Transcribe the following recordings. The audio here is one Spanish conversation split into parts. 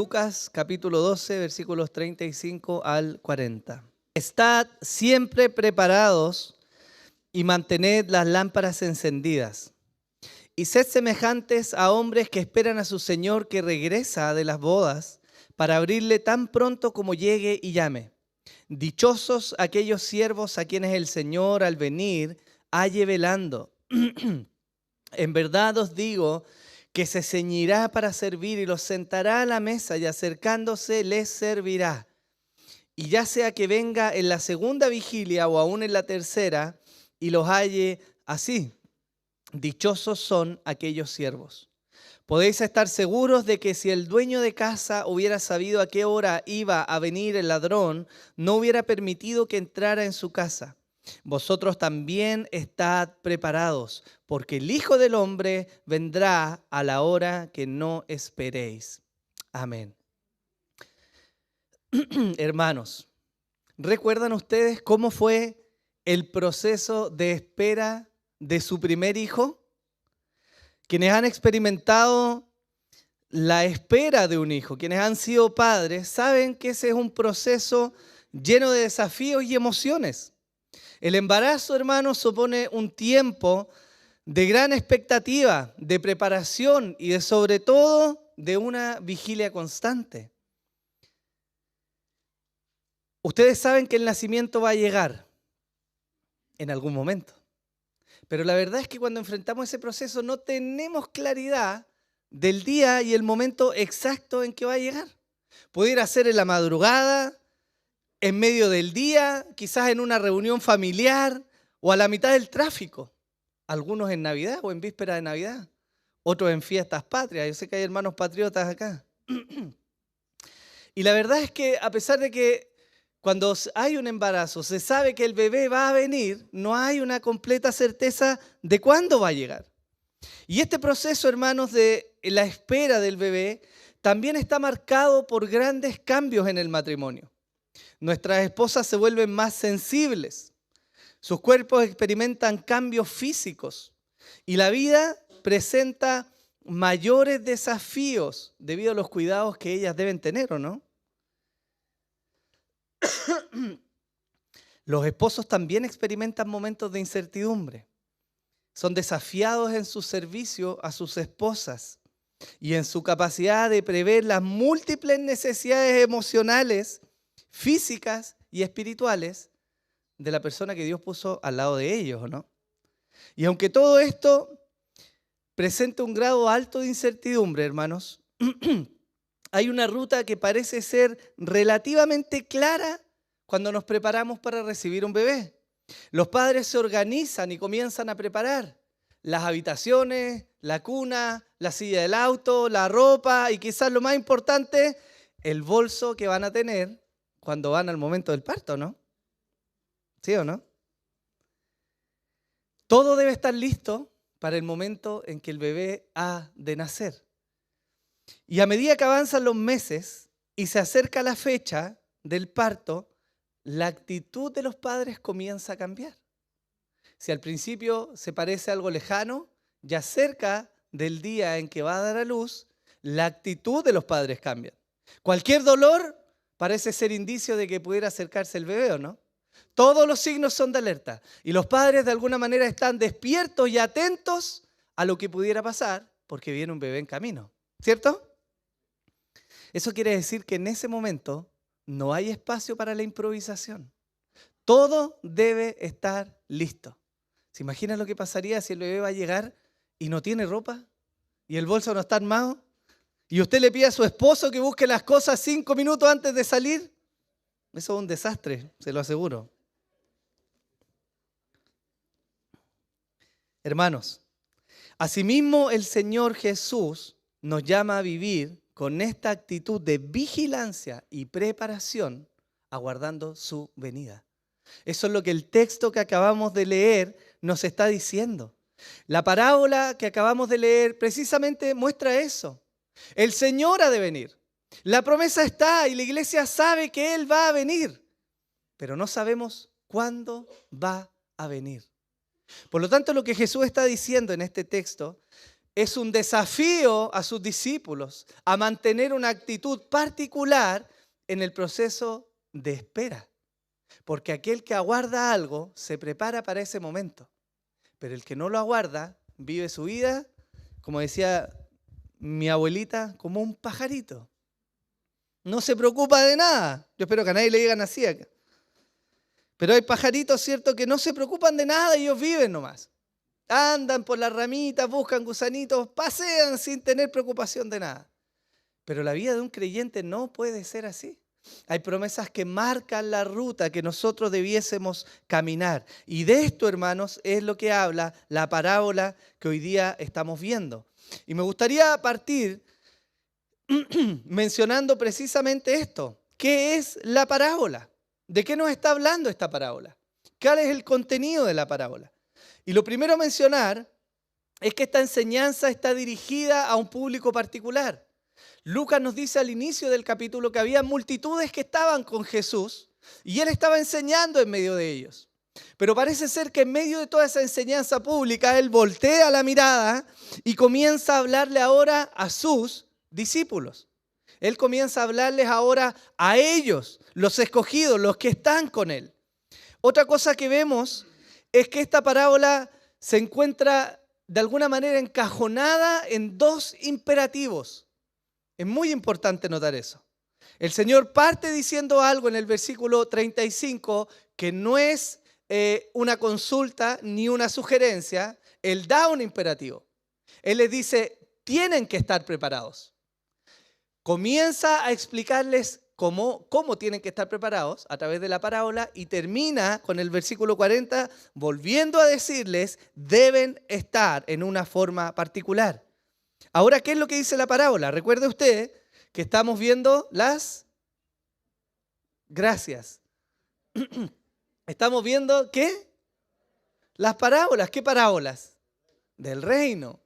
Lucas capítulo 12, versículos 35 al 40. Estad siempre preparados y mantened las lámparas encendidas. Y sed semejantes a hombres que esperan a su Señor que regresa de las bodas para abrirle tan pronto como llegue y llame. Dichosos aquellos siervos a quienes el Señor al venir halle velando. En verdad os digo que se ceñirá para servir y los sentará a la mesa y acercándose les servirá. Y ya sea que venga en la segunda vigilia o aún en la tercera y los halle así. Dichosos son aquellos siervos. Podéis estar seguros de que si el dueño de casa hubiera sabido a qué hora iba a venir el ladrón, no hubiera permitido que entrara en su casa. Vosotros también estad preparados, porque el Hijo del Hombre vendrá a la hora que no esperéis. Amén. Hermanos, ¿recuerdan ustedes cómo fue el proceso de espera de su primer hijo? Quienes han experimentado la espera de un hijo, quienes han sido padres, saben que ese es un proceso lleno de desafíos y emociones. El embarazo, hermanos, supone un tiempo de gran expectativa, de preparación y de, sobre todo, de una vigilia constante. Ustedes saben que el nacimiento va a llegar en algún momento. Pero la verdad es que cuando enfrentamos ese proceso no tenemos claridad del día y el momento exacto en que va a llegar. Pudiera ser en la madrugada, en medio del día, quizás en una reunión familiar o a la mitad del tráfico. Algunos en Navidad o en víspera de Navidad, otros en fiestas patrias. Yo sé que hay hermanos patriotas acá. Y la verdad es que a pesar de que cuando hay un embarazo, se sabe que el bebé va a venir, no hay una completa certeza de cuándo va a llegar. Y este proceso, hermanos, de la espera del bebé, también está marcado por grandes cambios en el matrimonio. Nuestras esposas se vuelven más sensibles, sus cuerpos experimentan cambios físicos y la vida presenta mayores desafíos debido a los cuidados que ellas deben tener, ¿o no? Los esposos también experimentan momentos de incertidumbre. Son desafiados en su servicio a sus esposas y en su capacidad de prever las múltiples necesidades emocionales, físicas y espirituales de la persona que Dios puso al lado de ellos, ¿o no? Y aunque todo esto presenta un grado alto de incertidumbre, hermanos, hay una ruta que parece ser relativamente clara cuando nos preparamos para recibir un bebé. Los padres se organizan y comienzan a preparar las habitaciones, la cuna, la silla del auto, la ropa y quizás lo más importante, el bolso que van a tener cuando van al momento del parto, ¿no? ¿Sí o no? Todo debe estar listo para el momento en que el bebé ha de nacer. Y a medida que avanzan los meses y se acerca la fecha del parto, la actitud de los padres comienza a cambiar. Si al principio se parece algo lejano, ya cerca del día en que va a dar a luz, la actitud de los padres cambia. Cualquier dolor parece ser indicio de que pudiera acercarse el bebé, ¿o no? Todos los signos son de alerta y los padres de alguna manera están despiertos y atentos a lo que pudiera pasar porque viene un bebé en camino, ¿cierto? Eso quiere decir que en ese momento no hay espacio para la improvisación. Todo debe estar listo. ¿Se imaginan lo que pasaría si el bebé va a llegar y no tiene ropa? ¿Y el bolso no está armado? ¿Y usted le pide a su esposo que busque las cosas 5 minutos antes de salir? Eso es un desastre, se lo aseguro. Hermanos, asimismo el Señor Jesús nos llama a vivir con esta actitud de vigilancia y preparación, aguardando su venida. Eso es lo que el texto que acabamos de leer nos está diciendo. La parábola que acabamos de leer precisamente muestra eso. El Señor ha de venir. La promesa está y la iglesia sabe que Él va a venir, pero no sabemos cuándo va a venir. Por lo tanto, lo que Jesús está diciendo en este texto es un desafío a sus discípulos a mantener una actitud particular en el proceso de espera. Porque aquel que aguarda algo se prepara para ese momento. Pero el que no lo aguarda vive su vida, como decía mi abuelita, como un pajarito. No se preocupa de nada. Yo espero que a nadie le digan así acá. Pero hay pajaritos, ¿cierto?, que no se preocupan de nada, ellos viven nomás. Andan por las ramitas, buscan gusanitos, pasean sin tener preocupación de nada. Pero la vida de un creyente no puede ser así. Hay promesas que marcan la ruta que nosotros debiésemos caminar. Y de esto, hermanos, es lo que habla la parábola que hoy día estamos viendo. Y me gustaría partir mencionando precisamente esto. ¿Qué es la parábola? ¿De qué nos está hablando esta parábola? ¿Cuál es el contenido de la parábola? Y lo primero a mencionar es que esta enseñanza está dirigida a un público particular. Lucas nos dice al inicio del capítulo que había multitudes que estaban con Jesús y Él estaba enseñando en medio de ellos. Pero parece ser que en medio de toda esa enseñanza pública, Él voltea la mirada y comienza a hablarle ahora a sus discípulos. Él comienza a hablarles ahora a ellos, los escogidos, los que están con Él. Otra cosa que vemos es que esta parábola se encuentra de alguna manera encajonada en dos imperativos. Es muy importante notar eso. El Señor parte diciendo algo en el versículo 35 que no es una consulta ni una sugerencia. Él da un imperativo. Él les dice, tienen que estar preparados. Comienza a explicarles cómo tienen que estar preparados a través de la parábola y termina con el versículo 40 volviendo a decirles, deben estar en una forma particular. Ahora, ¿qué es lo que dice la parábola? Recuerde usted que estamos viendo las... Gracias. Estamos viendo, ¿qué? Las parábolas. ¿Qué parábolas? Del reino.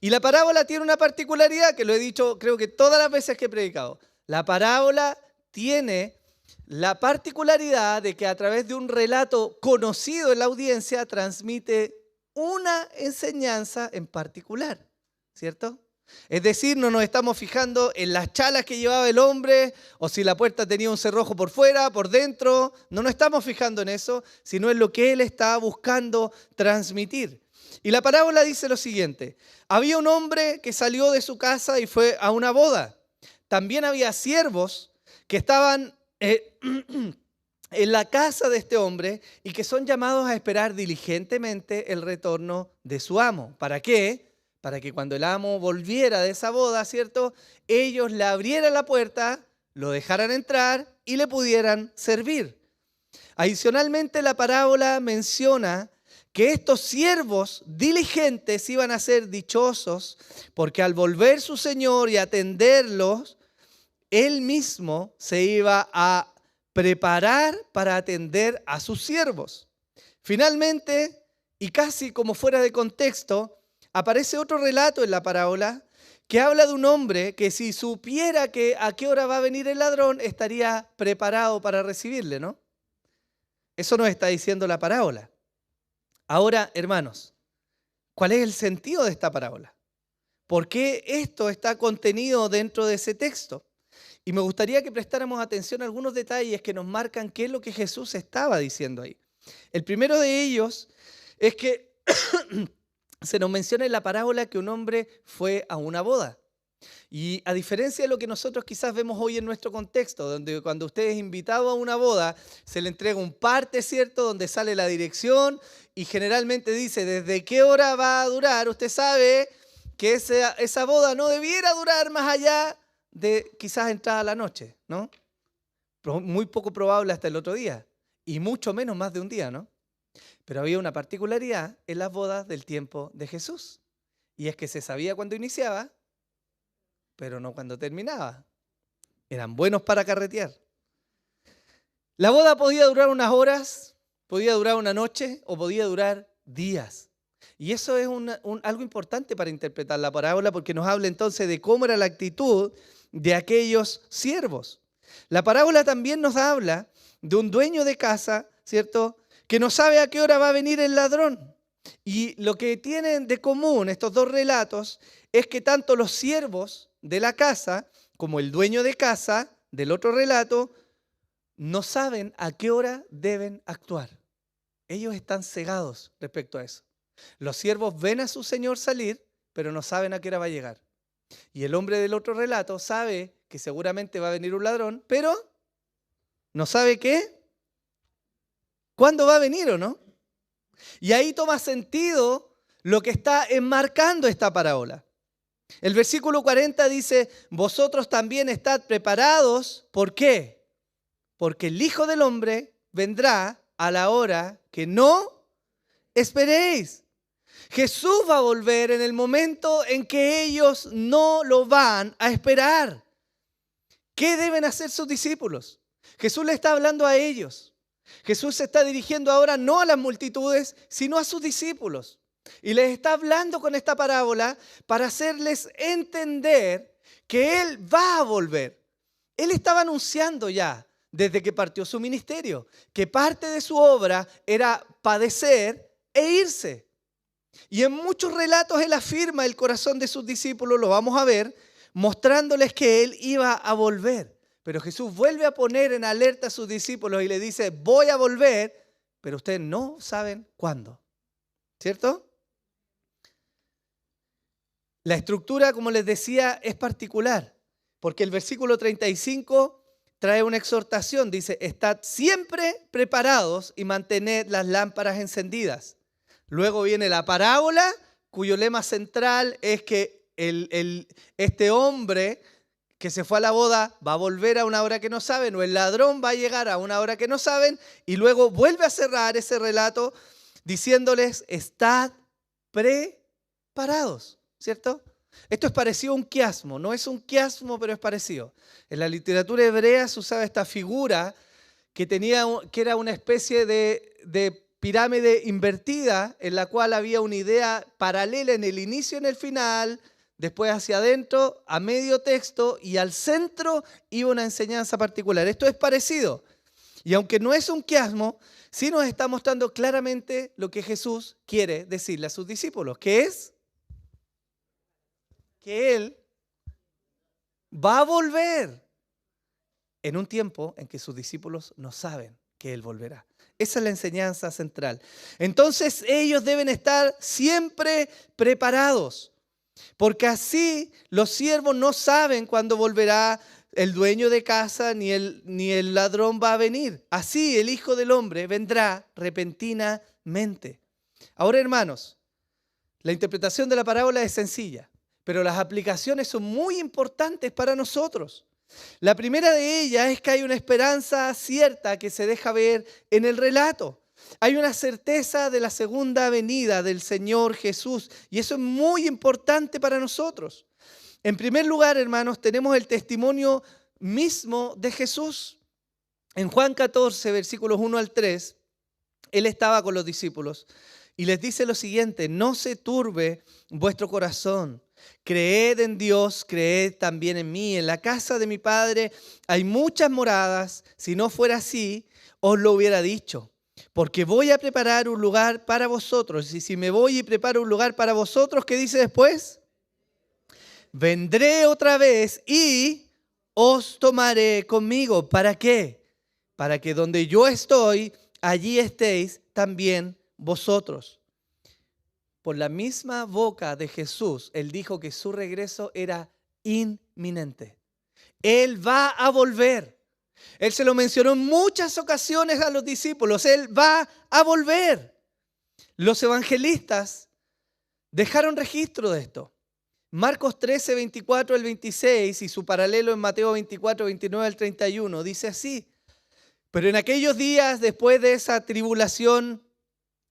Y la parábola tiene una particularidad que lo he dicho creo que todas las veces que he predicado. La parábola tiene la particularidad de que a través de un relato conocido en la audiencia transmite una enseñanza en particular. ¿Cierto? Es decir, no nos estamos fijando en las chalas que llevaba el hombre o si la puerta tenía un cerrojo por fuera, por dentro. No nos estamos fijando en eso, sino en lo que él está buscando transmitir. Y la parábola dice lo siguiente. Había un hombre que salió de su casa y fue a una boda. También había siervos que estaban en la casa de este hombre y que son llamados a esperar diligentemente el retorno de su amo. ¿Para qué? Para que cuando el amo volviera de esa boda, ¿cierto?, ellos le abrieran la puerta, lo dejaran entrar y le pudieran servir. Adicionalmente, la parábola menciona que estos siervos diligentes iban a ser dichosos porque al volver su señor y atenderlos, él mismo se iba a preparar para atender a sus siervos. Finalmente, y casi como fuera de contexto, aparece otro relato en la parábola que habla de un hombre que si supiera que a qué hora va a venir el ladrón, estaría preparado para recibirle, ¿no? Eso nos está diciendo la parábola. Ahora, hermanos, ¿cuál es el sentido de esta parábola? ¿Por qué esto está contenido dentro de ese texto? Y me gustaría que prestáramos atención a algunos detalles que nos marcan qué es lo que Jesús estaba diciendo ahí. El primero de ellos es que se nos menciona en la parábola que un hombre fue a una boda. Y a diferencia de lo que nosotros quizás vemos hoy en nuestro contexto, donde cuando usted es invitado a una boda, se le entrega un parte, ¿cierto?, donde sale la dirección y generalmente dice desde qué hora va a durar. Usted sabe que esa boda no debiera durar más allá de quizás entrada a la noche, ¿no? Muy poco probable hasta el otro día y mucho menos más de un día, ¿no? Pero había una particularidad en las bodas del tiempo de Jesús y es que se sabía cuándo iniciaba, pero no cuando terminaba. Eran buenos para carretear. La boda podía durar unas horas, podía durar una noche o podía durar días. Y eso es algo importante para interpretar la parábola porque nos habla entonces de cómo era la actitud de aquellos siervos. La parábola también nos habla de un dueño de casa, ¿cierto?, que no sabe a qué hora va a venir el ladrón. Y lo que tienen de común estos dos relatos es que tanto los siervos de la casa como el dueño de casa del otro relato no saben a qué hora deben actuar. Ellos están cegados respecto a eso. Los siervos ven a su señor salir, pero no saben a qué hora va a llegar. Y el hombre del otro relato sabe que seguramente va a venir un ladrón, pero no sabe qué, cuándo va a venir o no. Y ahí toma sentido lo que está enmarcando esta parábola. El versículo 40 dice, vosotros también estad preparados. ¿Por qué? Porque el Hijo del Hombre vendrá a la hora que no esperéis. Jesús va a volver en el momento en que ellos no lo van a esperar. ¿Qué deben hacer sus discípulos? Jesús le está hablando a ellos. Jesús se está dirigiendo ahora no a las multitudes, sino a sus discípulos. Y les está hablando con esta parábola para hacerles entender que Él va a volver. Él estaba anunciando ya, desde que partió su ministerio, que parte de su obra era padecer e irse. Y en muchos relatos Él afirma el corazón de sus discípulos, lo vamos a ver, mostrándoles que Él iba a volver. Pero Jesús vuelve a poner en alerta a sus discípulos y le dice, voy a volver, pero ustedes no saben cuándo. ¿Cierto? La estructura, como les decía, es particular, porque el versículo 35 trae una exhortación. Dice, estad siempre preparados y mantened las lámparas encendidas. Luego viene la parábola, cuyo lema central es que este hombre que se fue a la boda va a volver a una hora que no saben, o el ladrón va a llegar a una hora que no saben, y luego vuelve a cerrar ese relato diciéndoles, estad preparados, ¿cierto? Esto es parecido a un quiasmo, no es un quiasmo, pero es parecido. En la literatura hebrea se usaba esta figura que era una especie de pirámide invertida, en la cual había una idea paralela en el inicio y en el final, después hacia adentro, a medio texto, y al centro iba una enseñanza particular. Esto es parecido. Y aunque no es un quiasmo, sí nos está mostrando claramente lo que Jesús quiere decirle a sus discípulos, que es que Él va a volver en un tiempo en que sus discípulos no saben que Él volverá. Esa es la enseñanza central. Entonces ellos deben estar siempre preparados, porque así los siervos no saben cuándo volverá el dueño de casa ni el ladrón va a venir. Así el Hijo del Hombre vendrá repentinamente. Ahora, hermanos, la interpretación de la parábola es sencilla, pero las aplicaciones son muy importantes para nosotros. La primera de ellas es que hay una esperanza cierta que se deja ver en el relato. Hay una certeza de la segunda venida del Señor Jesús, y eso es muy importante para nosotros. En primer lugar, hermanos, tenemos el testimonio mismo de Jesús. En Juan 14, versículos 1 al 3, Él estaba con los discípulos y les dice lo siguiente: no se turbe vuestro corazón. Creed en Dios, creed también en mí. En la casa de mi Padre hay muchas moradas. Si no fuera así, os lo hubiera dicho. Porque voy a preparar un lugar para vosotros. Y si me voy y preparo un lugar para vosotros, ¿qué dice después? Vendré otra vez y os tomaré conmigo. ¿Para qué? Para que donde yo estoy, allí estéis también vosotros. Por la misma boca de Jesús, Él dijo que su regreso era inminente. Él va a volver. Él se lo mencionó en muchas ocasiones a los discípulos. Él va a volver. Los evangelistas dejaron registro de esto. Marcos 13, 24 al 26 y su paralelo en Mateo 24, 29 al 31 dice así: pero en aquellos días, después de esa tribulación,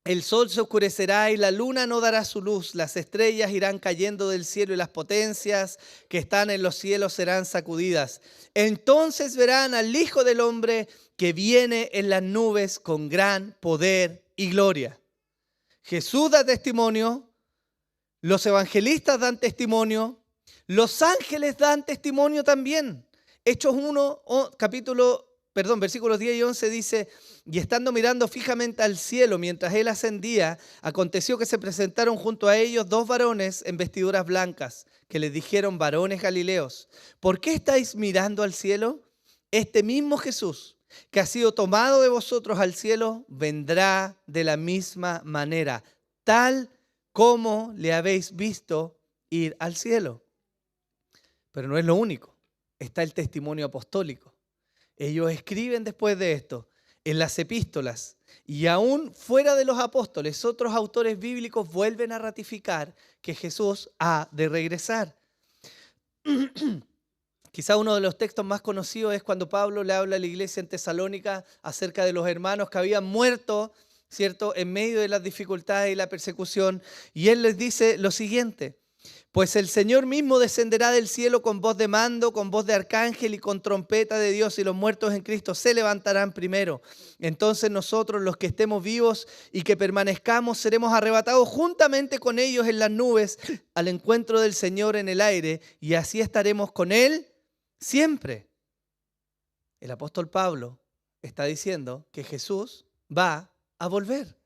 el sol se oscurecerá y la luna no dará su luz, las estrellas irán cayendo del cielo y las potencias que están en los cielos serán sacudidas. Entonces verán al Hijo del Hombre que viene en las nubes con gran poder y gloria. Jesús da testimonio, los evangelistas dan testimonio, los ángeles dan testimonio también. Hechos 1, capítulo versículos 10 y 11 dice, y estando mirando fijamente al cielo mientras él ascendía, aconteció que se presentaron junto a ellos 2 varones en vestiduras blancas, que les dijeron, varones galileos, ¿por qué estáis mirando al cielo? Este mismo Jesús, que ha sido tomado de vosotros al cielo, vendrá de la misma manera, tal como le habéis visto ir al cielo. Pero no es lo único, está el testimonio apostólico. Ellos escriben después de esto en las epístolas y aún fuera de los apóstoles, otros autores bíblicos vuelven a ratificar que Jesús ha de regresar. Quizá uno de los textos más conocidos es cuando Pablo le habla a la iglesia en Tesalónica acerca de los hermanos que habían muerto, ¿cierto?, en medio de las dificultades y la persecución. Y él les dice lo siguiente: pues el Señor mismo descenderá del cielo con voz de mando, con voz de arcángel y con trompeta de Dios, y los muertos en Cristo se levantarán primero. Entonces nosotros, los que estemos vivos y que permanezcamos, seremos arrebatados juntamente con ellos en las nubes al encuentro del Señor en el aire, y así estaremos con Él siempre. El apóstol Pablo está diciendo que Jesús va a volver.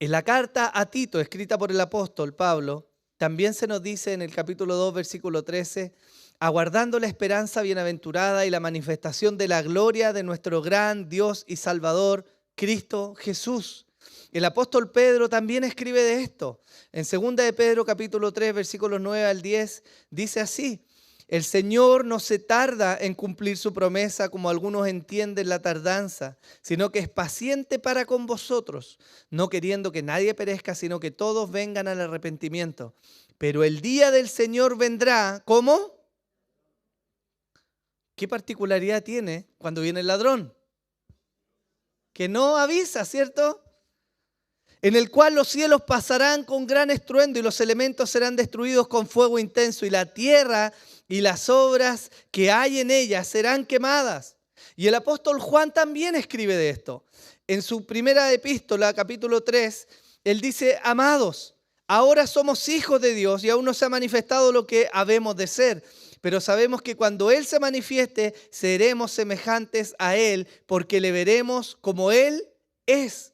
En la carta a Tito, escrita por el apóstol Pablo, también se nos dice en el capítulo 2, versículo 13, aguardando la esperanza bienaventurada y la manifestación de la gloria de nuestro gran Dios y Salvador, Cristo Jesús. El apóstol Pedro también escribe de esto. En 2 de Pedro, capítulo 3, versículos 9 al 10, dice así: el Señor no se tarda en cumplir su promesa, como algunos entienden la tardanza, sino que es paciente para con vosotros, no queriendo que nadie perezca, sino que todos vengan al arrepentimiento. Pero el día del Señor vendrá, ¿cómo? ¿Qué particularidad tiene cuando viene el ladrón? Que no avisa, ¿cierto? En el cual los cielos pasarán con gran estruendo y los elementos serán destruidos con fuego intenso, y la tierra y las obras que hay en ella serán quemadas. Y el apóstol Juan también escribe de esto. En su primera epístola, capítulo 3, él dice: amados, ahora somos hijos de Dios y aún no se ha manifestado lo que habemos de ser. Pero sabemos que cuando Él se manifieste, seremos semejantes a Él, porque le veremos como Él es.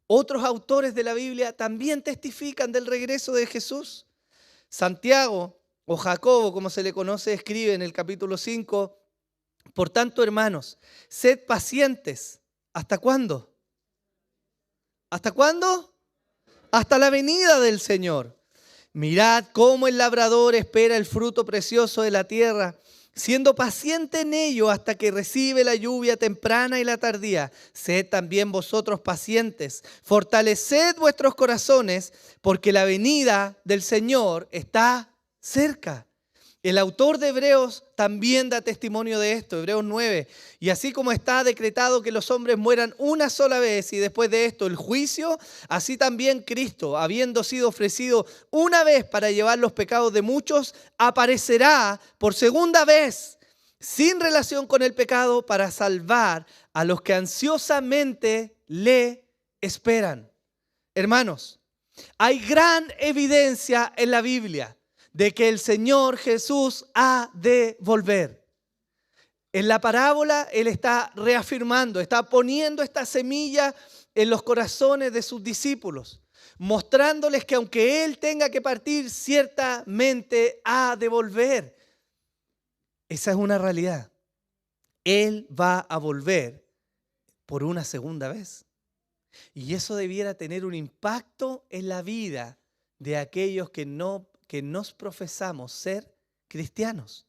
Otros autores de la Biblia también testifican del regreso de Jesús. Santiago, o Jacobo, como se le conoce, escribe en el capítulo 5, por tanto, hermanos, sed pacientes. ¿Hasta cuándo? ¿Hasta cuándo? Hasta la venida del Señor. Mirad cómo el labrador espera el fruto precioso de la tierra, siendo paciente en ello hasta que recibe la lluvia temprana y la tardía. Sed también vosotros pacientes, fortaleced vuestros corazones, porque la venida del Señor está cerca. El autor de Hebreos también da testimonio de esto, Hebreos 9. Y así como está decretado que los hombres mueran una sola vez y después de esto el juicio, así también Cristo, habiendo sido ofrecido una vez para llevar los pecados de muchos, aparecerá por segunda vez, sin relación con el pecado, para salvar a los que ansiosamente le esperan. Hermanos, hay gran evidencia en la Biblia de que el Señor Jesús ha de volver. En la parábola Él está reafirmando, está poniendo esta semilla en los corazones de sus discípulos, mostrándoles que aunque Él tenga que partir, ciertamente ha de volver. Esa es una realidad. Él va a volver por una segunda vez. Y eso debiera tener un impacto en la vida de aquellos que nos profesamos ser cristianos.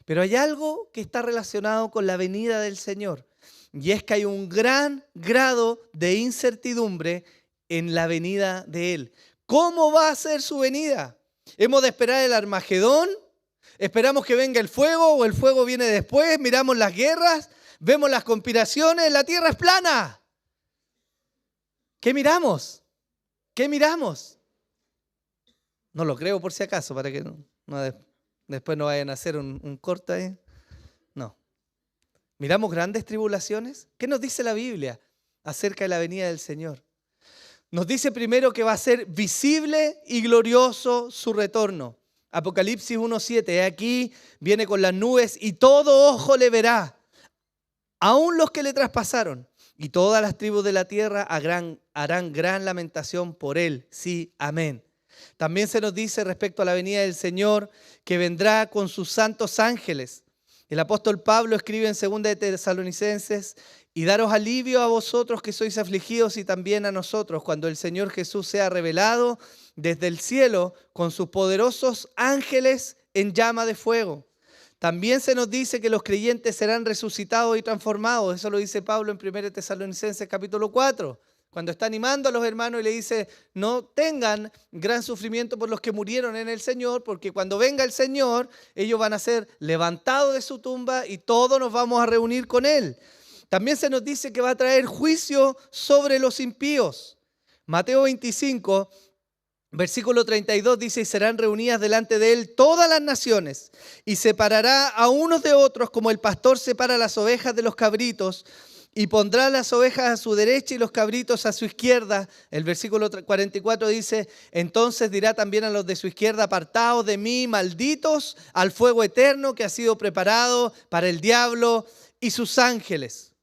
Pero hay algo que está relacionado con la venida del Señor, y es que hay un gran grado de incertidumbre en la venida de Él. ¿Cómo va a ser su venida? ¿Hemos de esperar el Armagedón? ¿Esperamos que venga el fuego o el fuego viene después? ¿Miramos las guerras? ¿Vemos las conspiraciones? La tierra es plana. ¿Qué miramos? ¿Qué miramos? No lo creo por si acaso, para que después no vayan a hacer un corte ahí. No. ¿Miramos grandes tribulaciones? ¿Qué nos dice la Biblia acerca de la venida del Señor? Nos dice primero que va a ser visible y glorioso su retorno. Apocalipsis 1:7, aquí viene con las nubes y todo ojo le verá, aun los que le traspasaron, y todas las tribus de la tierra harán gran lamentación por él. Sí, amén. También se nos dice respecto a la venida del Señor que vendrá con sus santos ángeles. El apóstol Pablo escribe en 2 de Tesalonicenses: y daros alivio a vosotros que sois afligidos y también a nosotros cuando el Señor Jesús sea revelado desde el cielo con sus poderosos ángeles en llama de fuego. También se nos dice que los creyentes serán resucitados y transformados. Eso lo dice Pablo en 1 Tesalonicenses capítulo 4. Cuando está animando a los hermanos y le dice: no tengan gran sufrimiento por los que murieron en el Señor, porque cuando venga el Señor, ellos van a ser levantados de su tumba y todos nos vamos a reunir con Él. También se nos dice que va a traer juicio sobre los impíos. Mateo 25, versículo 32 dice: y serán reunidas delante de Él todas las naciones, y separará a unos de otros como el pastor separa las ovejas de los cabritos, y pondrá las ovejas a su derecha y los cabritos a su izquierda. El versículo 44 dice: entonces dirá también a los de su izquierda: apartaos de mí, malditos, al fuego eterno que ha sido preparado para el diablo y sus ángeles.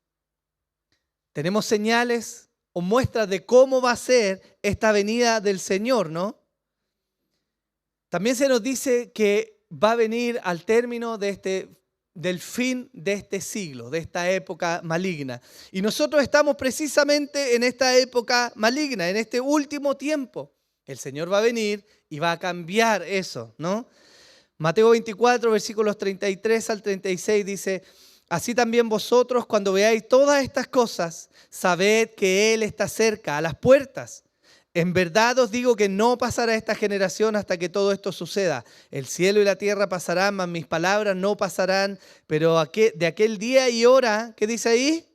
Tenemos señales o muestras de cómo va a ser esta venida del Señor, ¿no? También se nos dice que va a venir al término del fin de este siglo, de esta época maligna. Y nosotros estamos precisamente en esta época maligna, en este último tiempo. El Señor va a venir y va a cambiar eso, ¿no? Mateo 24, versículos 33 al 36 dice: así también vosotros, cuando veáis todas estas cosas, sabed que Él está cerca, a las puertas. En verdad os digo que no pasará esta generación hasta que todo esto suceda. El cielo y la tierra pasarán, mas mis palabras no pasarán. Pero de aquel día y hora, ¿qué dice ahí?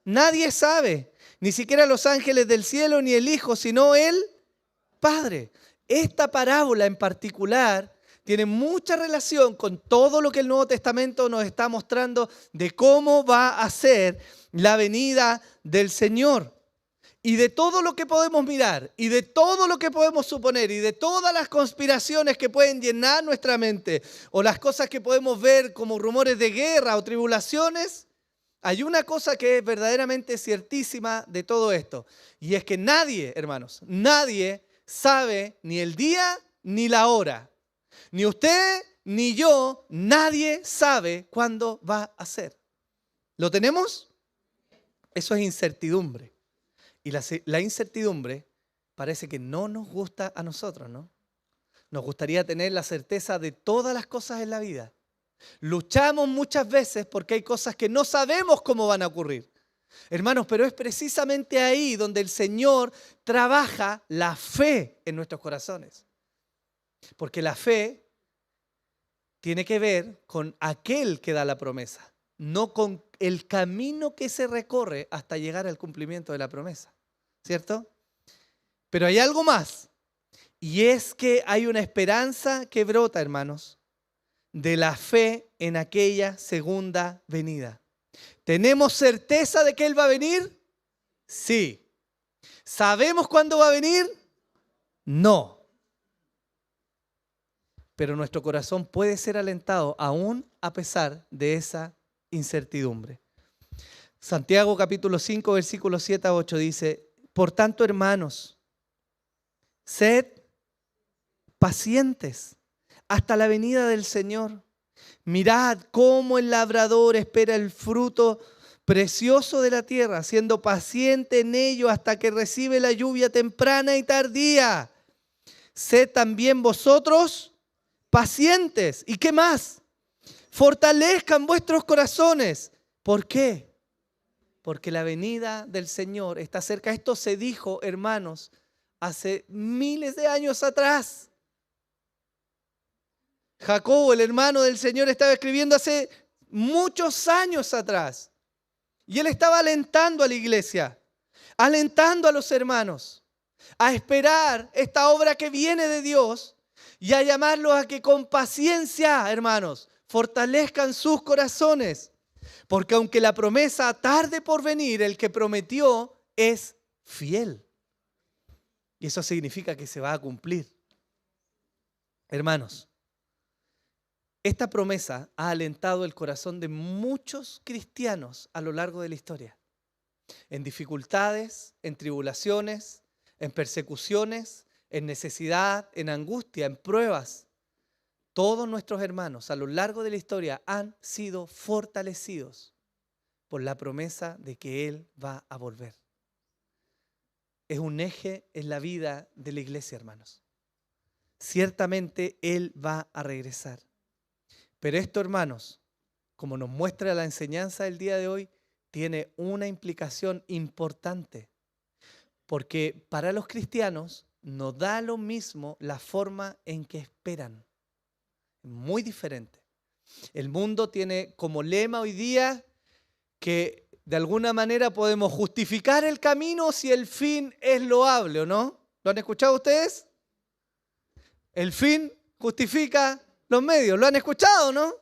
Nadie sabe, ni siquiera los ángeles del cielo, ni el Hijo, sino el Padre. Esta parábola en particular tiene mucha relación con todo lo que el Nuevo Testamento nos está mostrando de cómo va a ser la venida del Señor. Y de todo lo que podemos mirar, y de todo lo que podemos suponer, y de todas las conspiraciones que pueden llenar nuestra mente, o las cosas que podemos ver como rumores de guerra o tribulaciones, hay una cosa que es verdaderamente ciertísima de todo esto. Y es que nadie, hermanos, nadie sabe ni el día ni la hora. Ni usted, ni yo, nadie sabe cuándo va a ser. ¿Lo tenemos? Eso es incertidumbre. Y la incertidumbre parece que no nos gusta a nosotros, ¿no? Nos gustaría tener la certeza de todas las cosas en la vida. Luchamos muchas veces porque hay cosas que no sabemos cómo van a ocurrir. Hermanos, pero es precisamente ahí donde el Señor trabaja la fe en nuestros corazones. Porque la fe tiene que ver con aquel que da la promesa, no con el camino que se recorre hasta llegar al cumplimiento de la promesa, ¿cierto? Pero hay algo más, y es que hay una esperanza que brota, hermanos, de la fe en aquella segunda venida. ¿Tenemos certeza de que Él va a venir? Sí. ¿Sabemos cuándo va a venir? No. Pero nuestro corazón puede ser alentado aún a pesar de esa incertidumbre. Santiago capítulo 5, versículos 7 a 8 dice: por tanto, hermanos, sed pacientes hasta la venida del Señor. Mirad cómo el labrador espera el fruto precioso de la tierra, siendo paciente en ello hasta que recibe la lluvia temprana y tardía. Sed también vosotros pacientes. ¿Y qué más? Fortalezcan vuestros corazones. ¿Por qué? Porque la venida del Señor está cerca. Esto se dijo, hermanos, hace miles de años atrás. Jacobo, el hermano del Señor, estaba escribiendo hace muchos años atrás. Y él estaba alentando a la iglesia, alentando a los hermanos a esperar esta obra que viene de Dios y a llamarlos a que con paciencia, hermanos, fortalezcan sus corazones. Porque aunque la promesa tarde por venir, el que prometió es fiel. Y eso significa que se va a cumplir. Hermanos, Esta promesa ha alentado el corazón de muchos cristianos a lo largo de la historia. En dificultades, en tribulaciones, en persecuciones, en necesidad, en angustia, en pruebas. Todos nuestros hermanos a lo largo de la historia han sido fortalecidos por la promesa de que Él va a volver. Es un eje en la vida de la iglesia, hermanos. Ciertamente Él va a regresar. Pero esto, hermanos, como nos muestra la enseñanza del día de hoy, tiene una implicación importante. Porque para los cristianos no da lo mismo la forma en que esperan. Muy diferente. El mundo tiene como lema hoy día que de alguna manera podemos justificar el camino si el fin es loable, ¿o no? ¿Lo han escuchado ustedes? El fin justifica los medios. ¿Lo han escuchado, no?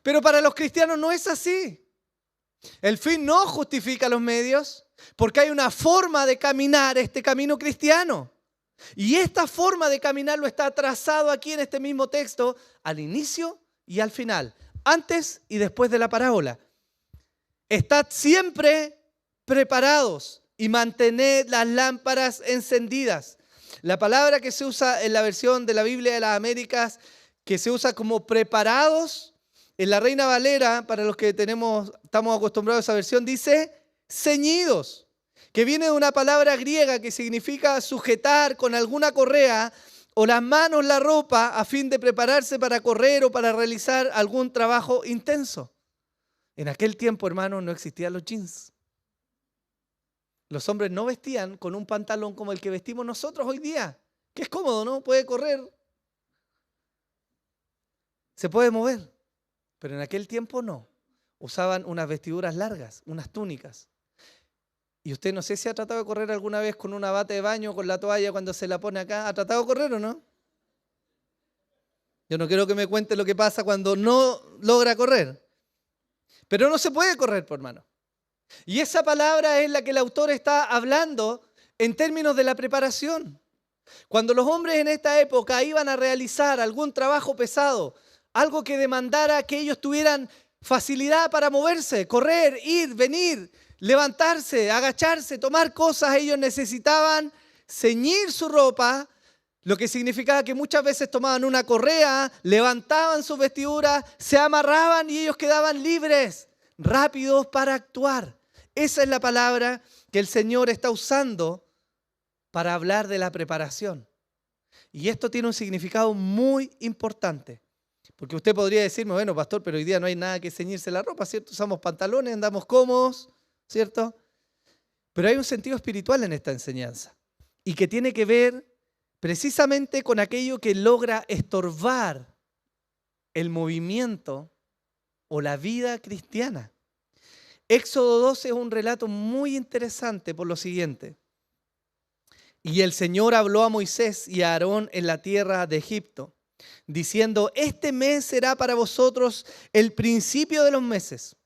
Pero para los cristianos no es así. El fin no justifica los medios porque hay una forma de caminar este camino cristiano. Y esta forma de caminar lo está trazado aquí en este mismo texto al inicio y al final, antes y después de la parábola. Estad siempre preparados y mantened las lámparas encendidas. La palabra que se usa en la versión de la Biblia de las Américas, que se usa como preparados, en la Reina Valera, para los que estamos acostumbrados a esa versión, dice ceñidos, que viene de una palabra griega que significa sujetar con alguna correa o las manos la ropa a fin de prepararse para correr o para realizar algún trabajo intenso. En aquel tiempo, hermanos, no existían los jeans. Los hombres no vestían con un pantalón como el que vestimos nosotros hoy día, que es cómodo, ¿no? Puede correr, se puede mover. Pero en aquel tiempo no. Usaban unas vestiduras largas, unas túnicas. Y usted no sé si ha tratado de correr alguna vez con una bata de baño, con la toalla cuando se la pone acá. ¿Ha tratado de correr o no? Yo no quiero que me cuente lo que pasa cuando no logra correr. Pero no se puede correr, por hermano. Y esa palabra es la que el autor está hablando en términos de la preparación. Cuando los hombres en esta época iban a realizar algún trabajo pesado, algo que demandara que ellos tuvieran facilidad para moverse, correr, ir, venir, levantarse, agacharse, tomar cosas, ellos necesitaban ceñir su ropa, lo que significaba que muchas veces tomaban una correa, levantaban sus vestiduras, se amarraban y ellos quedaban libres, rápidos para actuar. Esa es la palabra que el Señor está usando para hablar de la preparación. Y esto tiene un significado muy importante. Porque usted podría decirme, bueno, pastor, pero hoy día no hay nada que ceñirse la ropa, ¿cierto? Usamos pantalones, andamos cómodos, ¿cierto? Pero hay un sentido espiritual en esta enseñanza y que tiene que ver precisamente con aquello que logra estorbar el movimiento o la vida cristiana. Éxodo 12 es un relato muy interesante por lo siguiente. Y el Señor habló a Moisés y a Aarón en la tierra de Egipto, diciendo: este mes será para vosotros el principio de los meses.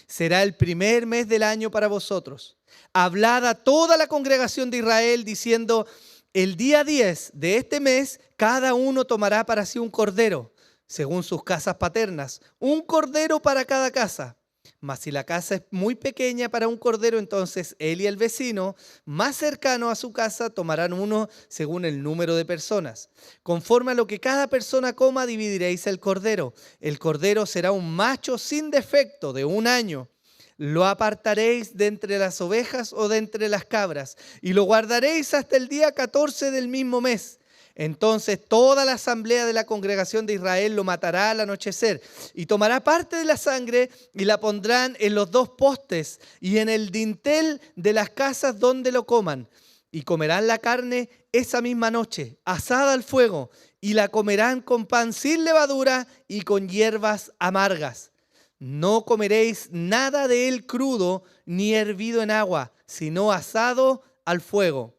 Será el primer mes del año para vosotros. Hablad a toda la congregación de Israel diciendo: el día 10 de este mes cada uno tomará para sí un cordero, según sus casas paternas, un cordero para cada casa. Mas si la casa es muy pequeña para un cordero, entonces él y el vecino más cercano a su casa tomarán uno según el número de personas. Conforme a lo que cada persona coma, dividiréis el cordero. El cordero será un macho sin defecto de 1 año. Lo apartaréis de entre las ovejas o de entre las cabras y lo guardaréis hasta el día 14 del mismo mes. Entonces toda la asamblea de la congregación de Israel lo matará al anochecer y tomará parte de la sangre y la pondrán en los 2 postes y en el dintel de las casas donde lo coman. Y comerán la carne esa misma noche, asada al fuego, y la comerán con pan sin levadura y con hierbas amargas. No comeréis nada de él crudo ni hervido en agua, sino asado al fuego,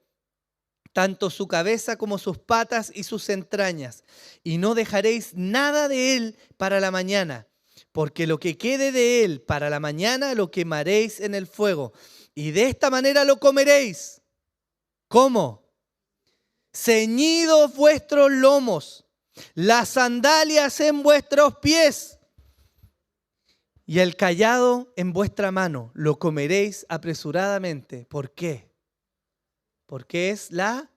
tanto su cabeza como sus patas y sus entrañas, y no dejaréis nada de él para la mañana, porque lo que quede de él para la mañana lo quemaréis en el fuego, y de esta manera lo comeréis. ¿Cómo? Ceñidos vuestros lomos las sandalias en vuestros pies y el cayado en vuestra mano. Lo comeréis apresuradamente. ¿Por qué? Porque es la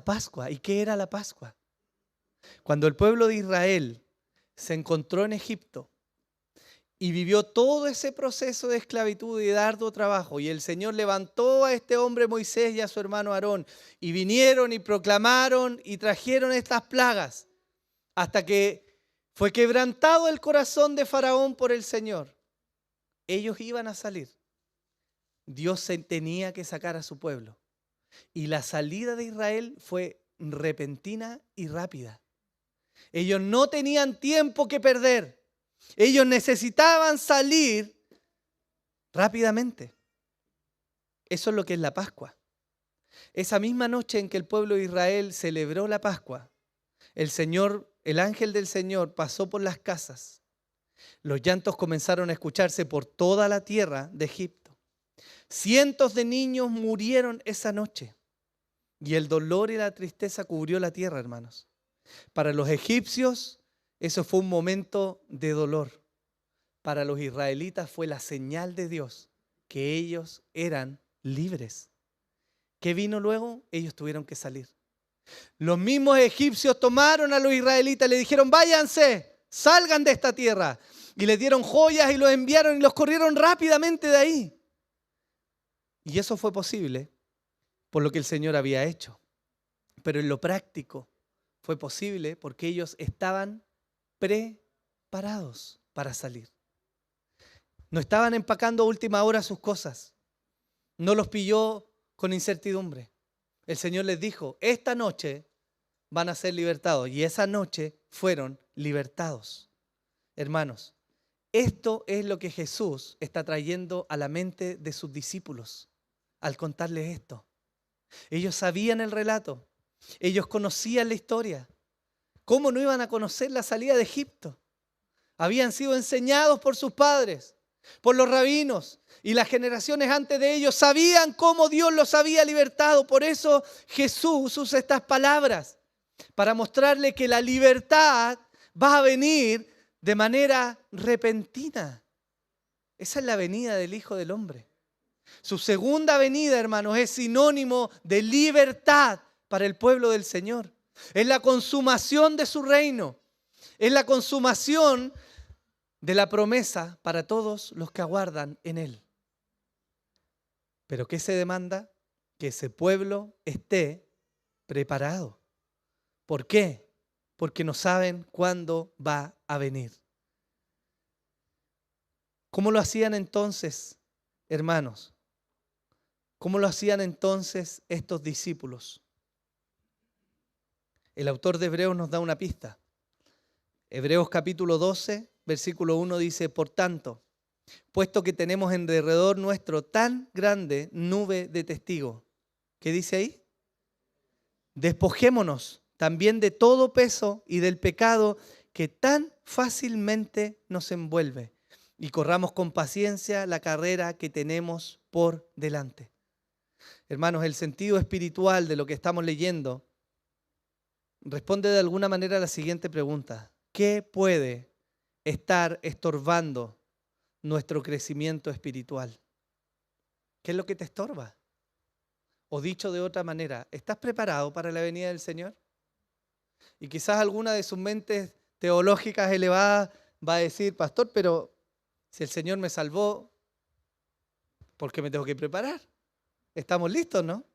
Pascua. ¿Y qué era la Pascua? Cuando el pueblo de Israel se encontró en Egipto y vivió todo ese proceso de esclavitud y de arduo trabajo, y el Señor levantó a este hombre Moisés y a su hermano Aarón, y vinieron y proclamaron y trajeron estas plagas, hasta que fue quebrantado el corazón de Faraón por el Señor. Ellos iban a salir. Dios tenía que sacar a su pueblo. Y la salida de Israel fue repentina y rápida. Ellos no tenían tiempo que perder. Ellos necesitaban salir rápidamente. Eso es lo que es la Pascua. Esa misma noche en que el pueblo de Israel celebró la Pascua, el ángel del Señor pasó por las casas. Los llantos comenzaron a escucharse por toda la tierra de Egipto. Cientos de niños murieron esa noche. Y el dolor y la tristeza cubrió la tierra, hermanos. Para los egipcios, eso fue un momento de dolor. Para los israelitas fue la señal de Dios que ellos eran libres. ¿Qué vino luego? Ellos tuvieron que salir. Los mismos egipcios tomaron a los israelitas y le dijeron: váyanse, salgan de esta tierra. Y les dieron joyas y los enviaron y los corrieron rápidamente de ahí. Y eso fue posible por lo que el Señor había hecho. Pero en lo práctico fue posible porque ellos estaban preparados para salir. No estaban empacando a última hora sus cosas. No los pilló con incertidumbre. El Señor les dijo: esta noche van a ser libertados. Y esa noche fueron libertados. Hermanos, esto es lo que Jesús está trayendo a la mente de sus discípulos al contarles esto. Ellos sabían el relato. Ellos conocían la historia. ¿Cómo no iban a conocer la salida de Egipto? Habían sido enseñados por sus padres, por los rabinos, y las generaciones antes de ellos sabían cómo Dios los había libertado. Por eso Jesús usa estas palabras para mostrarle que la libertad va a venir de manera repentina. Esa es la venida del Hijo del Hombre. Su segunda venida, hermanos, es sinónimo de libertad para el pueblo del Señor. Es la consumación de su reino. Es la consumación de la promesa para todos los que aguardan en Él. ¿Pero qué se demanda? Que ese pueblo esté preparado. ¿Por qué? Porque no saben cuándo va a venir. ¿Cómo lo hacían entonces, hermanos? ¿Cómo lo hacían entonces estos discípulos? El autor de Hebreos nos da una pista. Hebreos capítulo 12, versículo 1 dice: por tanto, puesto que tenemos en derredor nuestro tan grande nube de testigos. ¿Qué dice ahí? Despojémonos también de todo peso y del pecado que tan fácilmente nos envuelve, y corramos con paciencia la carrera que tenemos por delante. Hermanos, el sentido espiritual de lo que estamos leyendo responde de alguna manera a la siguiente pregunta: ¿qué puede estar estorbando nuestro crecimiento espiritual? ¿Qué es lo que te estorba? O dicho de otra manera, ¿estás preparado para la venida del Señor? Y quizás alguna de sus mentes teológicas elevadas va a decir: pastor, pero si el Señor me salvó, ¿por qué me tengo que preparar? Estamos listos, ¿no?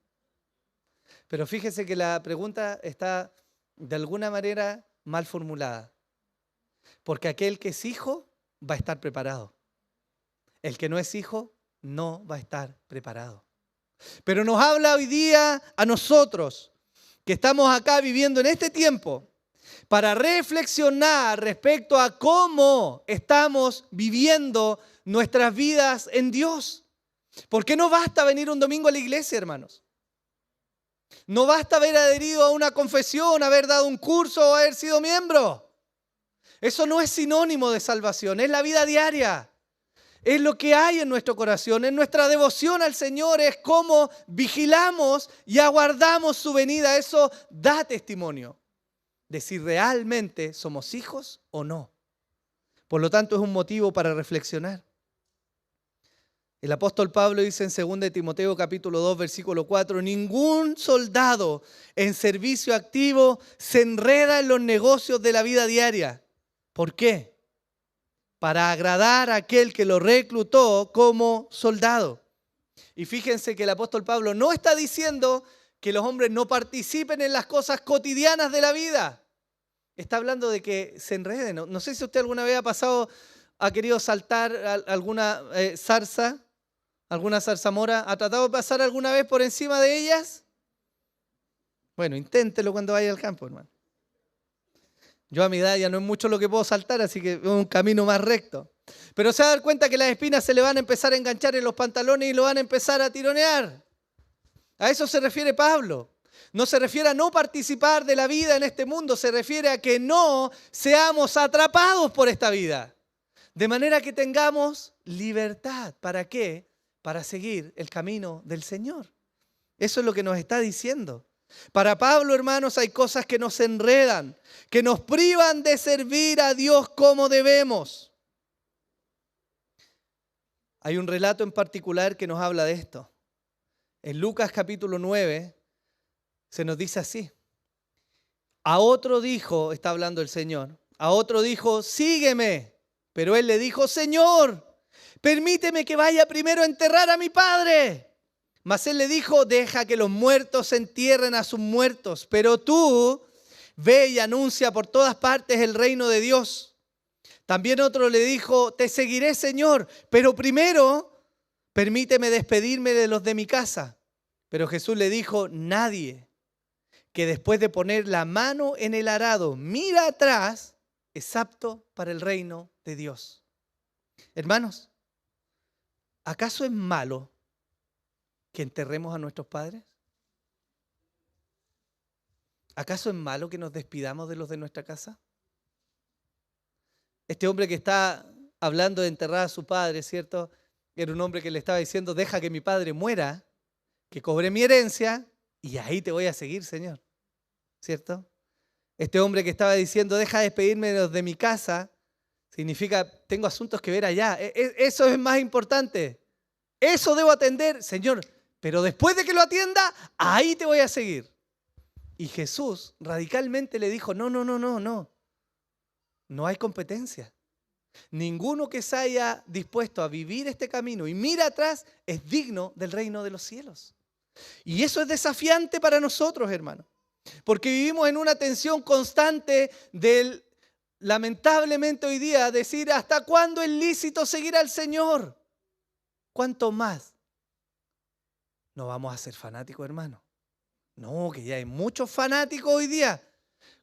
Pero fíjese que la pregunta está de alguna manera mal formulada. Porque aquel que es hijo va a estar preparado. El que no es hijo no va a estar preparado. Pero nos habla hoy día a nosotros que estamos acá viviendo en este tiempo para reflexionar respecto a cómo estamos viviendo nuestras vidas en Dios. Porque no basta venir un domingo a la iglesia, hermanos. No basta haber adherido a una confesión, haber dado un curso o haber sido miembro. Eso no es sinónimo de salvación, es la vida diaria. Es lo que hay en nuestro corazón, es nuestra devoción al Señor, es cómo vigilamos y aguardamos su venida. Eso da testimonio. de si realmente somos hijos o no. Por lo tanto, es un motivo para reflexionar. El apóstol Pablo dice en 2 de Timoteo capítulo 2, versículo 4, ningún soldado en servicio activo se enreda en los negocios de la vida diaria. ¿Por qué? Para agradar a aquel que lo reclutó como soldado. Y fíjense que el apóstol Pablo no está diciendo que los hombres no participen en las cosas cotidianas de la vida. Está hablando de que se enreden. No sé si usted alguna vez ha querido saltar alguna zarza, alguna zarzamora. ¿Ha tratado de pasar alguna vez por encima de ellas? Bueno, inténtelo cuando vaya al campo, hermano. Yo a mi edad ya no es mucho lo que puedo saltar, así que es un camino más recto. Pero se va a dar cuenta que las espinas se le van a empezar a enganchar en los pantalones y lo van a empezar a tironear. A eso se refiere Pablo. No se refiere a no participar de la vida en este mundo, se refiere a que no seamos atrapados por esta vida. De manera que tengamos libertad. ¿Para qué? Para seguir el camino del Señor. Eso es lo que nos está diciendo. Para Pablo, hermanos, hay cosas que nos enredan, que nos privan de servir a Dios como debemos. Hay un relato en particular que nos habla de esto. En Lucas capítulo 9 se nos dice así. A otro dijo, está hablando el Señor, a otro dijo, sígueme. Pero él le dijo, Señor, permíteme que vaya primero a enterrar a mi padre. Mas él le dijo, deja que los muertos entierren a sus muertos, pero tú ve y anuncia por todas partes el reino de Dios. También otro le dijo, te seguiré, Señor, pero primero permíteme despedirme de los de mi casa. Pero Jesús le dijo, nadie que después de poner la mano en el arado mira atrás es apto para el reino de Dios. Hermanos, ¿acaso es malo que enterremos a nuestros padres? ¿Acaso es malo que nos despidamos de los de nuestra casa? Este hombre que está hablando de enterrar a su padre, ¿cierto? Era un hombre que le estaba diciendo, deja que mi padre muera, que cobre mi herencia y ahí te voy a seguir, Señor. ¿Cierto? Este hombre que estaba diciendo, deja de despedirme de los de mi casa, significa, tengo asuntos que ver allá. Eso es más importante. Eso debo atender, Señor. Pero después de que lo atienda, ahí te voy a seguir. Y Jesús radicalmente le dijo, no. No hay competencia. Ninguno que se haya dispuesto a vivir este camino y mira atrás es digno del reino de los cielos. Y eso es desafiante para nosotros, hermano. Porque vivimos en una tensión constante del, lamentablemente hoy día, decir ¿hasta cuándo es lícito seguir al Señor? ¿Cuánto más? No vamos a ser fanáticos, hermano. No, que ya hay muchos fanáticos hoy día.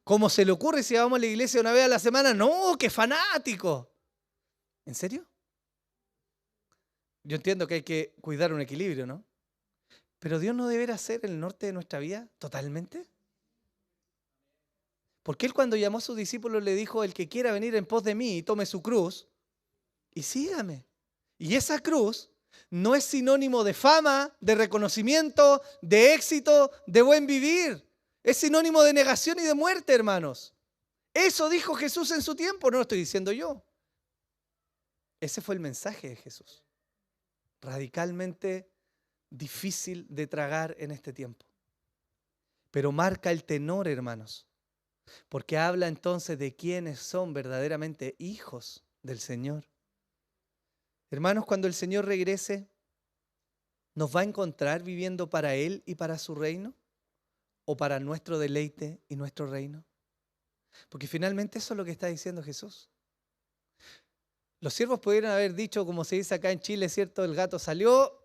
¿Cómo se le ocurre si vamos a la iglesia una vez a la semana? No, qué fanático. ¿En serio? Yo entiendo que hay que cuidar un equilibrio, ¿no? Pero Dios no deberá ser el norte de nuestra vida totalmente. Porque Él cuando llamó a sus discípulos le dijo, el que quiera venir en pos de mí, tome su cruz y sígame. Y esa cruz no es sinónimo de fama, de reconocimiento, de éxito, de buen vivir. Es sinónimo de negación y de muerte, hermanos. Eso dijo Jesús en su tiempo, no lo estoy diciendo yo. Ese fue el mensaje de Jesús. Radicalmente difícil de tragar en este tiempo. Pero marca el tenor, hermanos. Porque habla entonces de quienes son verdaderamente hijos del Señor. Hermanos, cuando el Señor regrese, ¿nos va a encontrar viviendo para Él y para su reino? ¿O para nuestro deleite y nuestro reino? Porque finalmente eso es lo que está diciendo Jesús. Los siervos pudieron haber dicho, como se dice acá en Chile, ¿cierto? El gato salió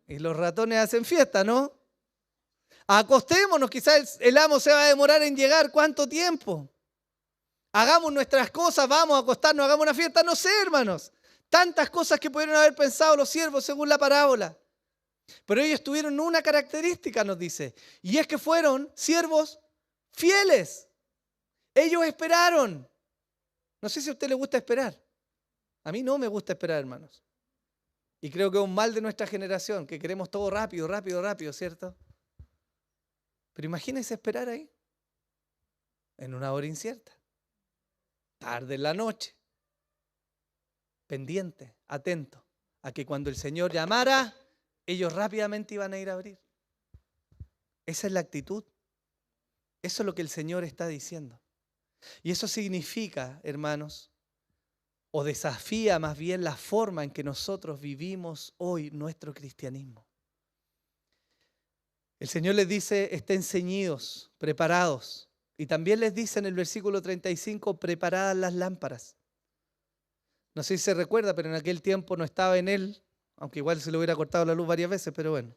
y los ratones hacen fiesta, ¿no? Acostémonos, quizás el amo se va a demorar en llegar. ¿Cuánto tiempo? Hagamos nuestras cosas, vamos a acostarnos, hagamos una fiesta. No sé, hermanos. Tantas cosas que pudieron haber pensado los siervos según la parábola. Pero ellos tuvieron una característica, nos dice, y es que fueron siervos fieles. Ellos esperaron. No sé si a usted le gusta esperar. A mí no me gusta esperar, hermanos. Y creo que es un mal de nuestra generación, que queremos todo rápido, ¿cierto? Pero imagínense esperar ahí. en una hora incierta, tarde en la noche, pendiente, atento, a que cuando el Señor llamara, ellos rápidamente iban a ir a abrir. Esa es la actitud. Eso es lo que el Señor está diciendo. Y eso significa, hermanos, o desafía más bien la forma en que nosotros vivimos hoy nuestro cristianismo. El Señor les dice, estén ceñidos, preparados. Y también les dice en el versículo 35, preparadas las lámparas. No sé si se recuerda, pero en aquel tiempo no estaba en él, aunque igual se le hubiera cortado la luz varias veces, pero bueno.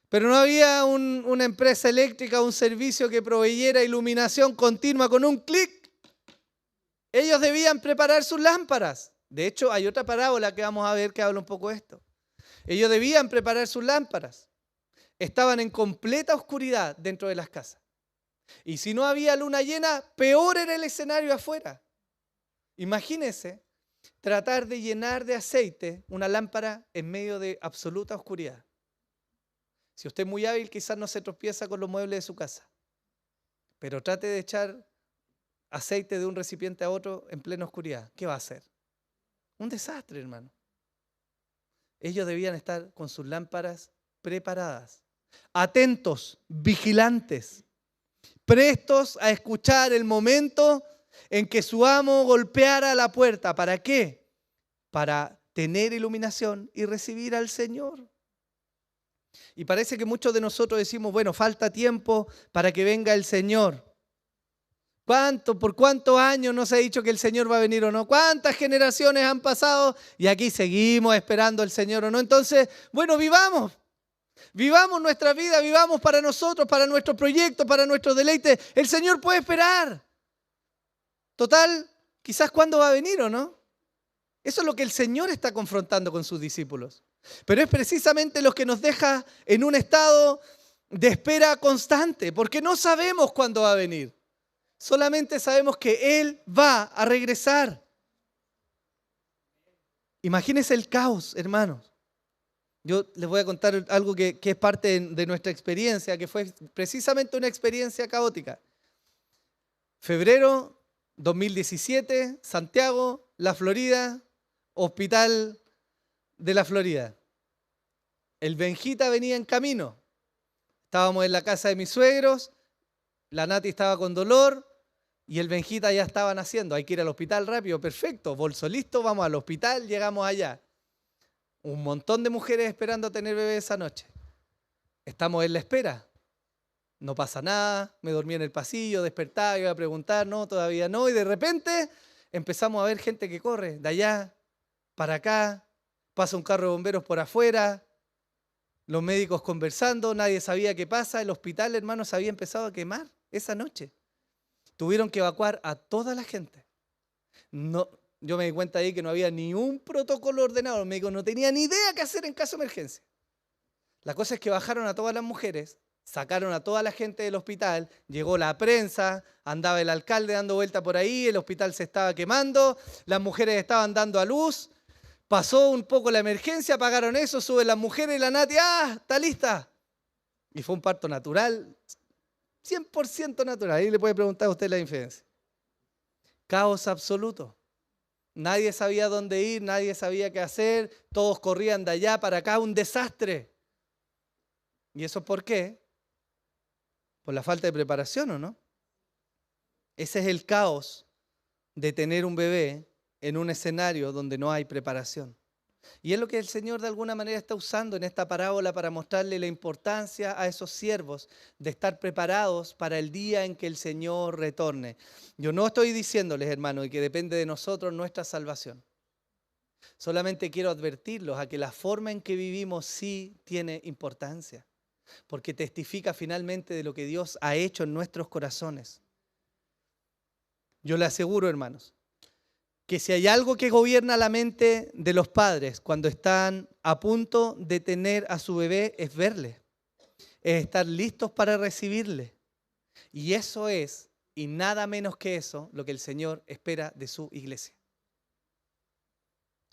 Pero no había una empresa eléctrica, un servicio que proveyera iluminación continua con un clic. Ellos debían preparar sus lámparas. De hecho, hay otra parábola que vamos a ver que habla un poco de esto. Ellos debían preparar sus lámparas. Estaban en completa oscuridad dentro de las casas. Y si no había luna llena, peor era el escenario afuera. Imagínense tratar de llenar de aceite una lámpara en medio de absoluta oscuridad. Si usted es muy hábil, quizás no se tropieza con los muebles de su casa. Pero trate de echar aceite de un recipiente a otro en plena oscuridad. ¿Qué va a hacer? Un desastre, hermano. Ellos debían estar con sus lámparas preparadas, atentos, vigilantes, prestos a escuchar el momento en que su amo golpeara la puerta. ¿Para qué? Para tener iluminación y recibir al Señor. Y parece que muchos de nosotros decimos, bueno, falta tiempo para que venga el Señor. ¿Por cuántos años nos ha dicho que el Señor va a venir o no? ¿Cuántas generaciones han pasado? Y aquí seguimos esperando al Señor o no. Entonces, bueno, vivamos nuestra vida, vivamos para nosotros, para nuestros proyectos, para nuestros deleites. El Señor puede esperar. Total, quizás cuándo va a venir o no. Eso es lo que el Señor está confrontando con sus discípulos. Pero es precisamente lo que nos deja en un estado de espera constante, porque no sabemos cuándo va a venir. Solamente sabemos que Él va a regresar. Imagínense el caos, hermanos. Yo les voy a contar algo que es parte de nuestra experiencia, que fue precisamente una experiencia caótica. Febrero 2017, Santiago, La Florida, Hospital de la Florida. El Benjita venía en camino. Estábamos en la casa de mis suegros, la Nati estaba con dolor y el Benjita ya estaba naciendo. Hay que ir al hospital rápido, perfecto, bolso listo, vamos al hospital, llegamos allá. Un montón de mujeres esperando a tener bebé esa noche. Estamos en la espera. No pasa nada, me dormí en el pasillo, despertaba, iba a preguntar, no, todavía no. Y de repente empezamos a ver gente que corre de allá para acá, pasa un carro de bomberos por afuera, los médicos conversando, nadie sabía qué pasa. El hospital, hermanos, se había empezado a quemar esa noche. Tuvieron que evacuar a toda la gente. No, yo me di cuenta ahí que no había ni un protocolo ordenado. Los médicos no tenían ni idea qué hacer en caso de emergencia. La cosa es que bajaron a todas las mujeres, sacaron a toda la gente del hospital, llegó la prensa, andaba el alcalde dando vuelta por ahí, el hospital se estaba quemando, las mujeres estaban dando a luz, pasó un poco la emergencia, apagaron eso, suben las mujeres y la Nati, está lista. Y fue un parto natural, 100% natural. Ahí le puede preguntar a usted la diferencia. Caos absoluto. Nadie sabía dónde ir, nadie sabía qué hacer, todos corrían de allá para acá, un desastre. ¿Y eso por qué? Por la falta de preparación, ¿o no? Ese es el caos de tener un bebé en un escenario donde no hay preparación. Y es lo que el Señor de alguna manera está usando en esta parábola para mostrarle la importancia a esos siervos de estar preparados para el día en que el Señor retorne. Yo no estoy diciéndoles, hermanos, que depende de nosotros nuestra salvación. Solamente quiero advertirlos a que la forma en que vivimos sí tiene importancia, porque testifica finalmente de lo que Dios ha hecho en nuestros corazones. Yo le aseguro, hermanos, que si hay algo que gobierna la mente de los padres cuando están a punto de tener a su bebé es verle, es estar listos para recibirle. Y eso es, y nada menos que eso, lo que el Señor espera de su iglesia.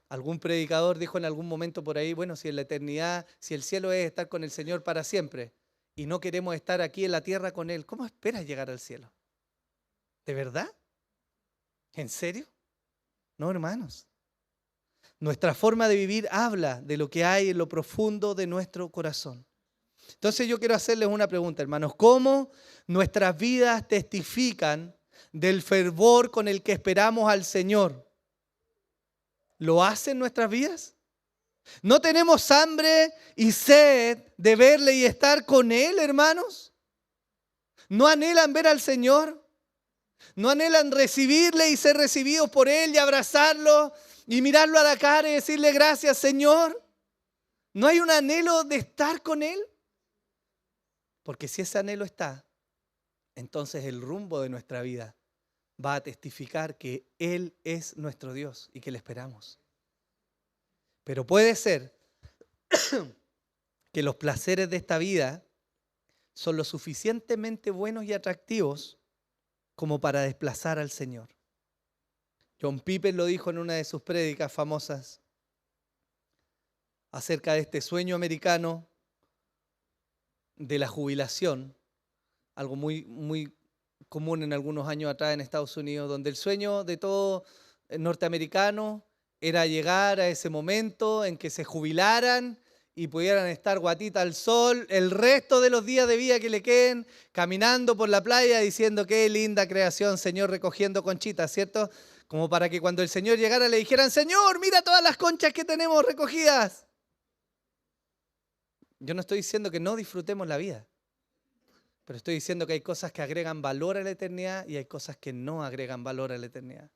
Algún predicador dijo en algún momento por ahí, bueno, si en la eternidad, si el cielo es estar con el Señor para siempre y no queremos estar aquí en la tierra con Él, ¿cómo esperas llegar al cielo? ¿De verdad? ¿En serio? No, hermanos. Nuestra forma de vivir habla de lo que hay en lo profundo de nuestro corazón. Entonces yo quiero hacerles una pregunta, hermanos. ¿Cómo nuestras vidas testifican del fervor con el que esperamos al Señor? ¿Lo hacen nuestras vidas? ¿No tenemos hambre y sed de verle y estar con Él, hermanos? ¿No anhelan ver al Señor? ¿No anhelan recibirle y ser recibidos por Él y abrazarlo y mirarlo a la cara y decirle gracias, Señor? ¿No hay un anhelo de estar con Él? Porque si ese anhelo está, entonces el rumbo de nuestra vida va a testificar que Él es nuestro Dios y que le esperamos. Pero puede ser que los placeres de esta vida son lo suficientemente buenos y atractivos como para desplazar al Señor. John Piper lo dijo en una de sus prédicas famosas acerca de este sueño americano de la jubilación, algo muy común en algunos años atrás en Estados Unidos, donde el sueño de todo norteamericano era llegar a ese momento en que se jubilaran y pudieran estar guatita al sol el resto de los días de vida que le queden, caminando por la playa diciendo qué linda creación, Señor, recogiendo conchitas, ¿cierto? Como para que cuando el Señor llegara le dijeran, Señor, mira todas las conchas que tenemos recogidas. Yo no estoy diciendo que no disfrutemos la vida, pero estoy diciendo que hay cosas que agregan valor a la eternidad y hay cosas que no agregan valor a la eternidad.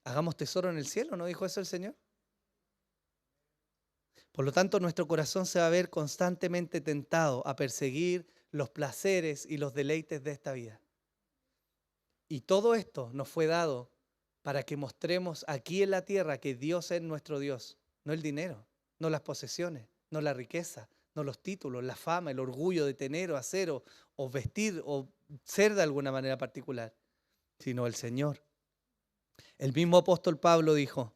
Hagamos tesoro en el cielo, ¿no dijo eso el Señor? Por lo tanto, nuestro corazón se va a ver constantemente tentado a perseguir los placeres y los deleites de esta vida. Y todo esto nos fue dado para que mostremos aquí en la tierra que Dios es nuestro Dios, no el dinero, no las posesiones, no la riqueza, no los títulos, la fama, el orgullo de tener o hacer o vestir o ser de alguna manera particular, sino el Señor. El mismo apóstol Pablo dijo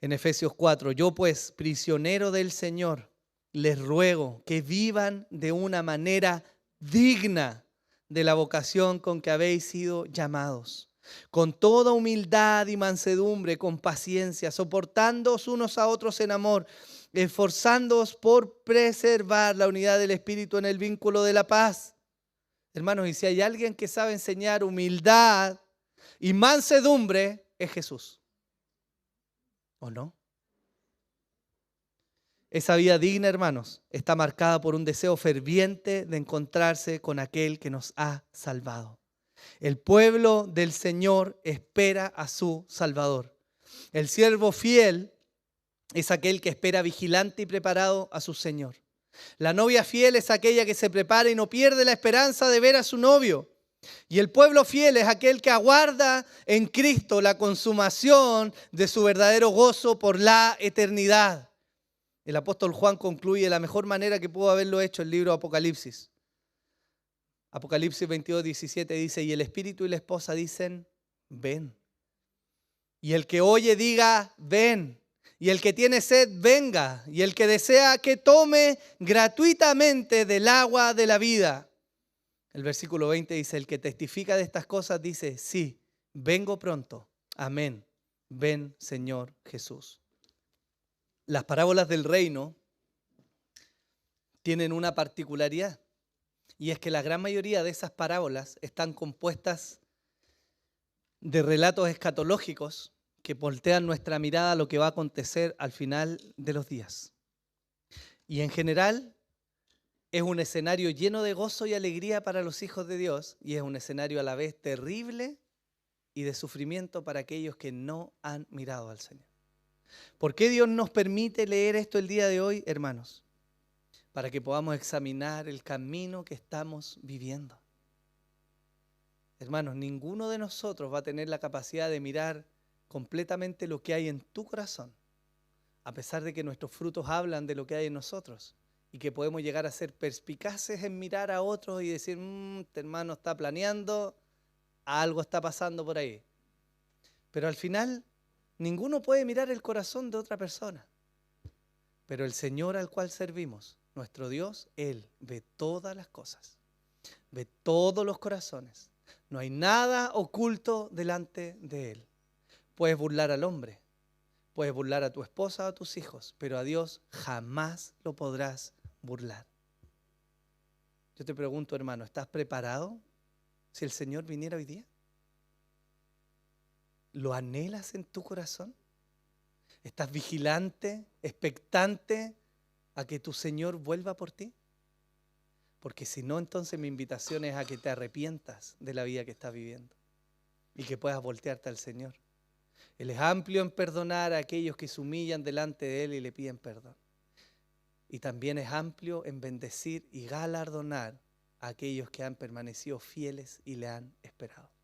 en Efesios 4, yo pues, prisionero del Señor, les ruego que vivan de una manera digna de la vocación con que habéis sido llamados, con toda humildad y mansedumbre, con paciencia, soportándoos unos a otros en amor, esforzándoos por preservar la unidad del Espíritu en el vínculo de la paz. Hermanos, y si hay alguien que sabe enseñar humildad y mansedumbre, es Jesús. ¿O no? Esa vida digna, hermanos, está marcada por un deseo ferviente de encontrarse con aquel que nos ha salvado. El pueblo del Señor espera a su Salvador. El siervo fiel es aquel que espera vigilante y preparado a su Señor. La novia fiel es aquella que se prepara y no pierde la esperanza de ver a su novio. Y el pueblo fiel es aquel que aguarda en Cristo la consumación de su verdadero gozo por la eternidad. El apóstol Juan concluye de la mejor manera que pudo haberlo hecho el libro de Apocalipsis. Apocalipsis 22, 17 dice, y el espíritu y la esposa dicen, ven. Y el que oye diga, ven. Y el que tiene sed, venga. Y el que desea, que tome gratuitamente del agua de la vida. El versículo 20 dice, el que testifica de estas cosas dice, sí, vengo pronto. Amén. Ven, Señor Jesús. Las parábolas del reino tienen una particularidad, y es que la gran mayoría de esas parábolas están compuestas de relatos escatológicos que voltean nuestra mirada a lo que va a acontecer al final de los días. Y en general es un escenario lleno de gozo y alegría para los hijos de Dios, y es un escenario a la vez terrible y de sufrimiento para aquellos que no han mirado al Señor. ¿Por qué Dios nos permite leer esto el día de hoy, hermanos? Para que podamos examinar el camino que estamos viviendo. Hermanos, ninguno de nosotros va a tener la capacidad de mirar completamente lo que hay en tu corazón, a pesar de que nuestros frutos hablan de lo que hay en nosotros y que podemos llegar a ser perspicaces en mirar a otros y decir, este hermano está planeando, algo está pasando por ahí. Pero al final, ninguno puede mirar el corazón de otra persona. Pero el Señor al cual servimos, nuestro Dios, Él ve todas las cosas. Ve todos los corazones. No hay nada oculto delante de Él. Puedes burlar al hombre, puedes burlar a tu esposa o a tus hijos, pero a Dios jamás lo podrás burlar. Yo te pregunto, hermano, ¿estás preparado si el Señor viniera hoy día? ¿Lo anhelas en tu corazón? ¿Estás vigilante, expectante a que tu Señor vuelva por ti? Porque si no, entonces mi invitación es a que te arrepientas de la vida que estás viviendo y que puedas voltearte al Señor. Él es amplio en perdonar a aquellos que se humillan delante de Él y le piden perdón. Y también es amplio en bendecir y galardonar a aquellos que han permanecido fieles y le han esperado.